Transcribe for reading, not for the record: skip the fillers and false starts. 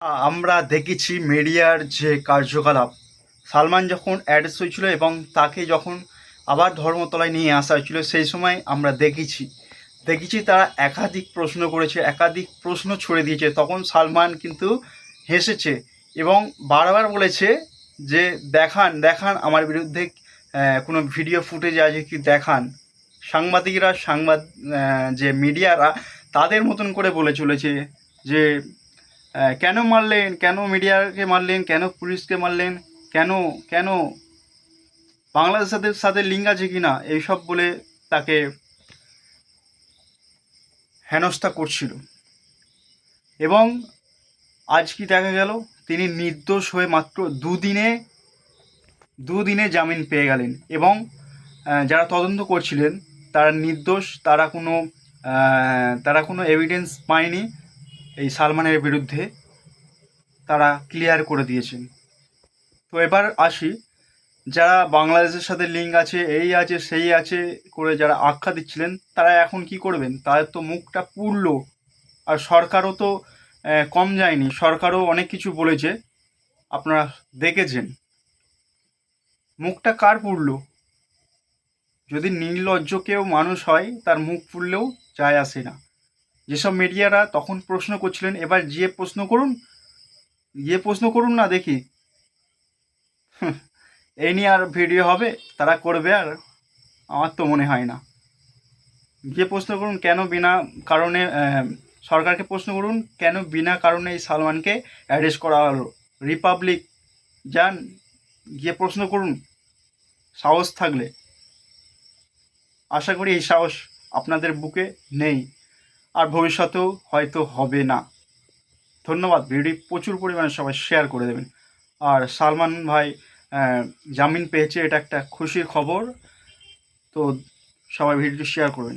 আমরা দেখেছি মিডিয়ার যে কার্যকলাপ, সালমান যখন অ্যারেস্ট হয়েছিল এবং তাকে যখন আবার ধর্মতলায় নিয়ে আসা হয়েছিল, সেই সময় আমরা দেখেছি তারা একাধিক প্রশ্ন করেছে, একাধিক প্রশ্ন ছুড়ে দিয়েছে। তখন সালমান কিন্তু হেসেছে এবং বারবার বলেছে যে দেখান দেখান আমার বিরুদ্ধে কোনো ভিডিও ফুটেজ আছে কি দেখান। সাংবাদিকরা যে মিডিয়ারা তাদের মতন করে বলে চলেছে যে কেন মারলেন, কেন মিডিয়াকে মারলেন, কেন পুলিশকে মারলেন, কেন কেন বাংলাদেশের সাথে লিঙ্ক আছে কিনা, এইসব বলে তাকে হেনস্থা করছিল। এবং আজ কি দেখা গেল, তিনি নির্দোষ হয়ে মাত্র দুদিনে জামিন পেয়ে গেলেন। এবং যারা তদন্ত করছিলেন তারা নির্দোষ, তারা কোনো এভিডেন্স পায়নি এই সালমানের বিরুদ্ধে, তারা ক্লিয়ার করে দিয়েছেন। তো এবার আসি, যারা বাংলাদেশের সাথে লিঙ্ক আছে, এই আছে সেই আছে করে যারা আখ্যা দিচ্ছিলেন, তারা এখন কি করবেন? তাদের তো মুখটা পুড়লো। আর সরকারও তো কম যায়নি, সরকারও অনেক কিছু বলেছে, আপনারা দেখেছেন। মুখটা কার পুড়লো? যদি নির্লজ্জ কেউ মানুষ হয় তার মুখ পুড়লেও যায় আসে না। যেসব মিডিয়ারা তখন প্রশ্ন করছিলেন, এবার গিয়ে প্রশ্ন করুন না দেখি। এই নিয়ে আর ভিডিও হবে, তারা করবে? আর আমার তো মনে হয় না। গিয়ে প্রশ্ন করুন কেন বিনা কারণে, সরকারকে প্রশ্ন করুন কেন বিনা কারণে এই সালমানকে অ্যারেস্ট করা হলো। রিপাবলিক যান, গিয়ে প্রশ্ন করুন সাহস থাকলে। আশা করি এই সাহস আপনাদের বুকে নেই, আর ভবিষ্যতেও হয়তো হবে না। ধন্যবাদ। ভিডিও প্রচুর পরিমাণে সবাই শেয়ার করে দেবেন। আর সালমান ভাই জামিন পেয়েছে, এটা একটা খুশির খবর। তো সবাই ভিডিওটি শেয়ার করবেন।